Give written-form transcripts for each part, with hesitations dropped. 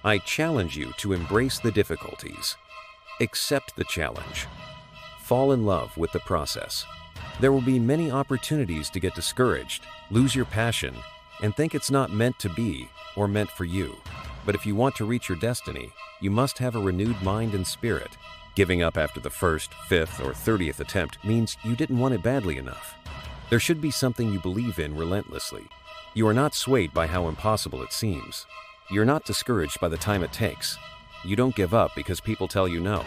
I challenge you to embrace the difficulties. Accept the challenge. Fall in love with the process. There will be many opportunities to get discouraged, lose your passion, and think it's not meant to be or meant for you. But if you want to reach your destiny, you must have a renewed mind and spirit. Giving up after the first, fifth, or 30th attempt means you didn't want it badly enough. There should be something you believe in relentlessly. You are not swayed by how impossible it seems. You're not discouraged by the time it takes. You don't give up because people tell you no.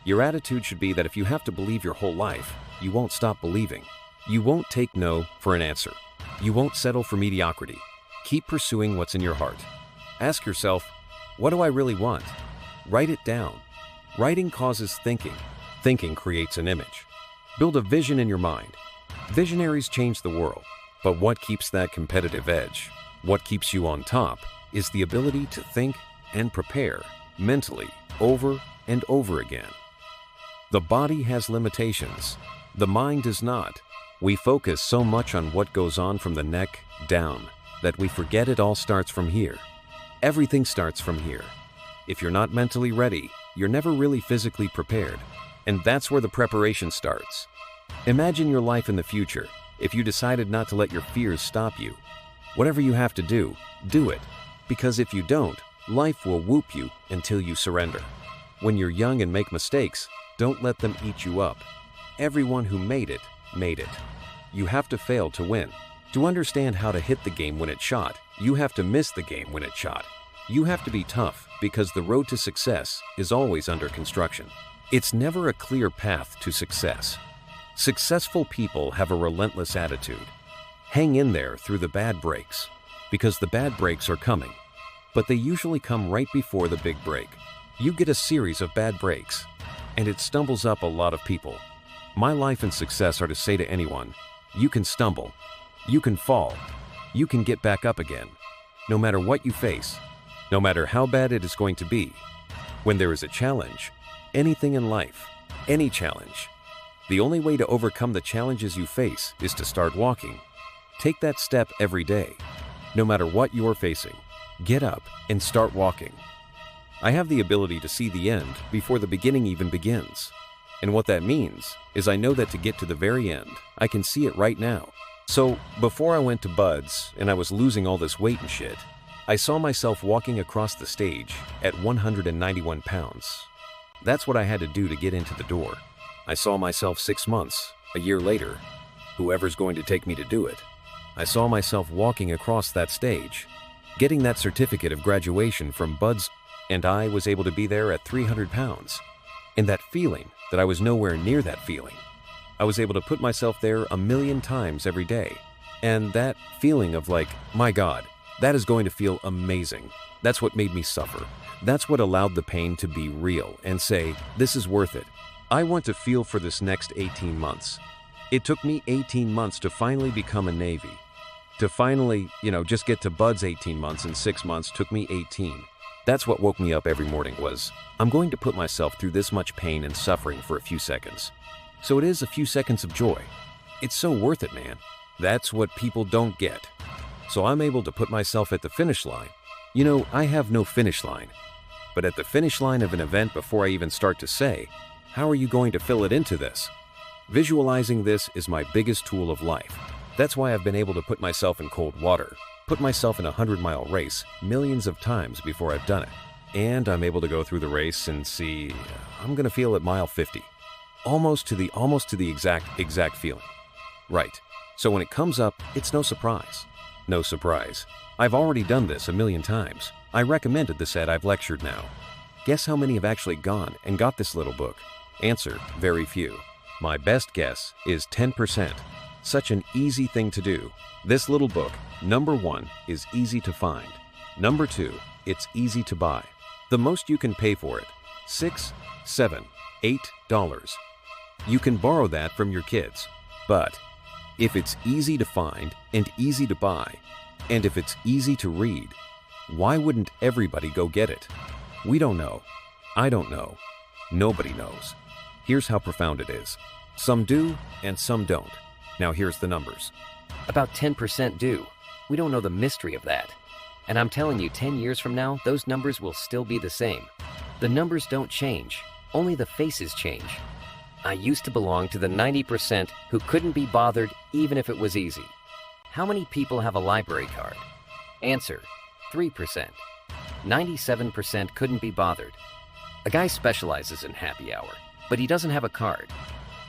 Your attitude should be that if you have to believe your whole life, you won't stop believing. You won't take no for an answer. You won't settle for mediocrity. Keep pursuing what's in your heart. Ask yourself, what do I really want? Write it down. Writing causes thinking. Thinking creates an image. Build a vision in your mind. Visionaries change the world. But what keeps that competitive edge? What keeps you on top is the ability to think and prepare mentally over and over again. The body has limitations. The mind does not. We focus so much on what goes on from the neck down that we forget it all starts from here. Everything starts from here. If you're not mentally ready, you're never really physically prepared. And that's where the preparation starts. Imagine your life in the future if you decided not to let your fears stop you. Whatever you have to do it. Because if you don't, life will whoop you until you surrender. When you're young and make mistakes, don't let them eat you up. Everyone who made it, made it. You have to fail to win. To understand how to hit the game when it's shot, you have to miss the game when it's shot. You have to be tough because the road to success is always under construction. It's never a clear path to success. Successful people have a relentless attitude. Hang in there through the bad breaks, because the bad breaks are coming. But they usually come right before the big break. You get a series of bad breaks, and it stumbles up a lot of people. My life and success are to say to anyone, you can stumble, you can fall, you can get back up again, no matter what you face, no matter how bad it is going to be. When there is a challenge, anything in life, any challenge, the only way to overcome the challenges you face is to start walking. Take that step every day. No matter what you're facing, get up and start walking. I have the ability to see the end before the beginning even begins. And what that means is I know that to get to the very end, I can see it right now. So before I went to Buds and I was losing all this weight and shit, I saw myself walking across the stage at 191 pounds. That's what I had to do to get into the door. I saw myself 6 months, a year later. Whoever's going to take me to do it. I saw myself walking across that stage, getting that certificate of graduation from Buds, and I was able to be there at 300 pounds. And that feeling that I was nowhere near that feeling. I was able to put myself there 1,000,000 times every day. And that feeling of like, my God, that is going to feel amazing. That's what made me suffer. That's what allowed the pain to be real and say, this is worth it. I want to feel for this next 18 months. It took me 18 months to finally become a Navy. To finally, just get to Buds 18 months, and 6 months took me 18. That's what woke me up every morning was, I'm going to put myself through this much pain and suffering for a few seconds. So it is a few seconds of joy. It's so worth it, man. That's what people don't get. So I'm able to put myself at the finish line. I have no finish line. But at the finish line of an event before I even start to say, how are you going to fill it into this? Visualizing this is my biggest tool of life. That's why I've been able to put myself in cold water, put myself in a 100-mile race millions of times before I've done it. And I'm able to go through the race and see, I'm going to feel at mile 50. Almost to the exact feeling. Right. So when it comes up, it's no surprise. No surprise. I've already done this 1,000,000 times. I recommended the set I've lectured now. Guess how many have actually gone and got this little book? Answer, very few. My best guess is 10%. Such an easy thing to do. This little book, number 1, is easy to find. Number 2, it's easy to buy. The most you can pay for it, $6, $7, $8. You can borrow that from your kids. But if it's easy to find and easy to buy, and if it's easy to read, why wouldn't everybody go get it? We don't know. I don't know. Nobody knows. Here's how profound it is. Some do and some don't. Now here's the numbers. About 10% do. We don't know the mystery of that. And I'm telling you, 10 years from now, those numbers will still be the same. The numbers don't change, only the faces change. I used to belong to the 90% who couldn't be bothered even if it was easy. How many people have a library card? Answer, 3%. 97% couldn't be bothered. A guy specializes in happy hour, but he doesn't have a card.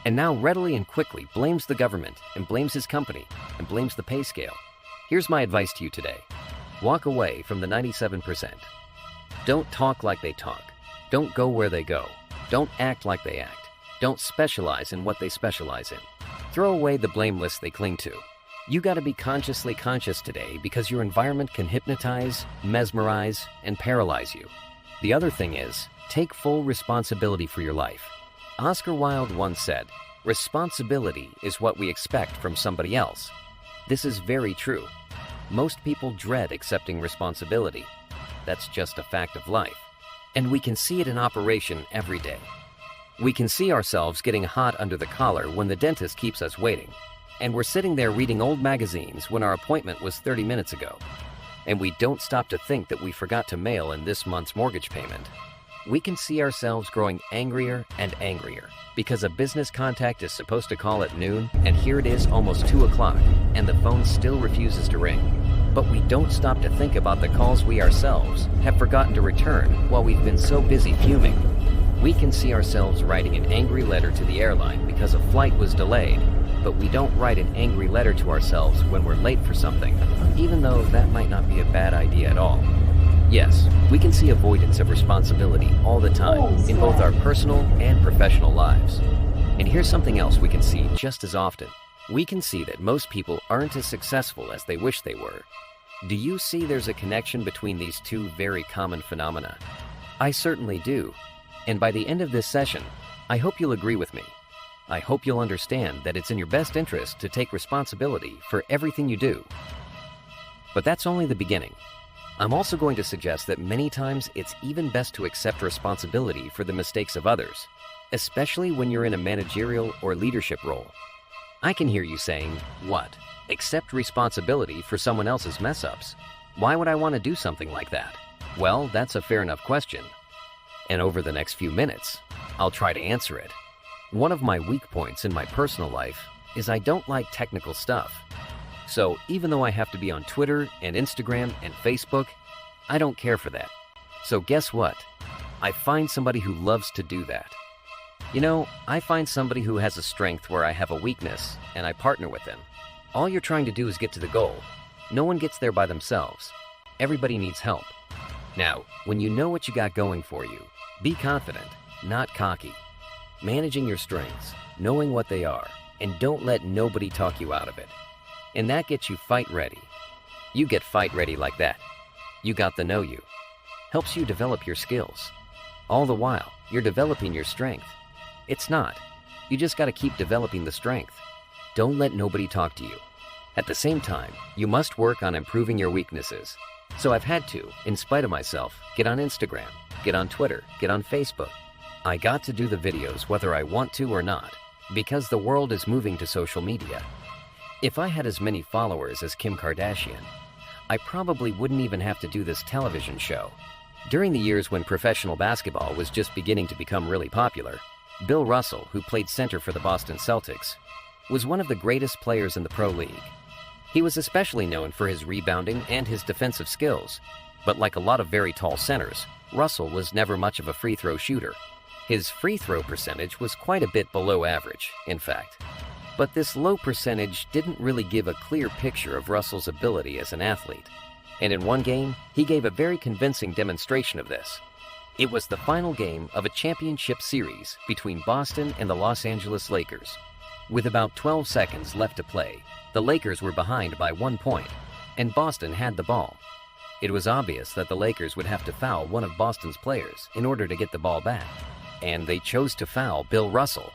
And now readily and quickly blames the government and blames his company and blames the pay scale. Here's my advice to you today. Walk away from the 97%. Don't talk like they talk. Don't go where they go. Don't act like they act. Don't specialize in what they specialize in. Throw away the blame list they cling to. You gotta be consciously conscious today because your environment can hypnotize, mesmerize, and paralyze you. The other thing is, take full responsibility for your life. Oscar Wilde once said, "Responsibility is what we expect from somebody else." This is very true. Most people dread accepting responsibility. That's just a fact of life. And we can see it in operation every day. We can see ourselves getting hot under the collar when the dentist keeps us waiting. And we're sitting there reading old magazines when our appointment was 30 minutes ago. And we don't stop to think that we forgot to mail in this month's mortgage payment. We can see ourselves growing angrier and angrier because a business contact is supposed to call at noon, and here it is almost 2 o'clock, and the phone still refuses to ring. But we don't stop to think about the calls we ourselves have forgotten to return while we've been so busy fuming. We can see ourselves writing an angry letter to the airline because a flight was delayed, but we don't write an angry letter to ourselves when we're late for something, even though that might not be a bad idea at all. Yes, we can see avoidance of responsibility all the time in both our personal and professional lives. And here's something else we can see just as often. We can see that most people aren't as successful as they wish they were. Do you see there's a connection between these two very common phenomena? I certainly do. And by the end of this session, I hope you'll agree with me. I hope you'll understand that it's in your best interest to take responsibility for everything you do. But that's only the beginning. I'm also going to suggest that many times it's even best to accept responsibility for the mistakes of others, especially when you're in a managerial or leadership role. I can hear you saying, "What? Accept responsibility for someone else's mess-ups? Why would I want to do something like that?" Well, that's a fair enough question. And over the next few minutes, I'll try to answer it. One of my weak points in my personal life is I don't like technical stuff. So even though I have to be on Twitter and Instagram and Facebook, I don't care for that. So guess what? I find somebody who loves to do that. You know, I find somebody who has a strength where I have a weakness, and I partner with them. All you're trying to do is get to the goal. No one gets there by themselves. Everybody needs help. Now, when you know what you got going for you, be confident, not cocky. Managing your strengths, knowing what they are, and don't let nobody talk you out of it. And that gets you fight ready. You get fight ready like that. You got the know you. Helps you develop your skills. All the while, you're developing your strength. It's not. You just got to keep developing the strength. Don't let nobody talk to you. At the same time, you must work on improving your weaknesses. So I've had to, in spite of myself, get on Instagram, get on Twitter, get on Facebook. I got to do the videos whether I want to or not, because the world is moving to social media. If I had as many followers as Kim Kardashian, I probably wouldn't even have to do this television show. During the years when professional basketball was just beginning to become really popular, Bill Russell, who played center for the Boston Celtics, was one of the greatest players in the pro league. He was especially known for his rebounding and his defensive skills, but like a lot of very tall centers, Russell was never much of a free throw shooter. His free throw percentage was quite a bit below average, in fact. But this low percentage didn't really give a clear picture of Russell's ability as an athlete. And in one game, he gave a very convincing demonstration of this. It was the final game of a championship series between Boston and the Los Angeles Lakers. With about 12 seconds left to play, the Lakers were behind by 1 point, and Boston had the ball. It was obvious that the Lakers would have to foul one of Boston's players in order to get the ball back, and they chose to foul Bill Russell.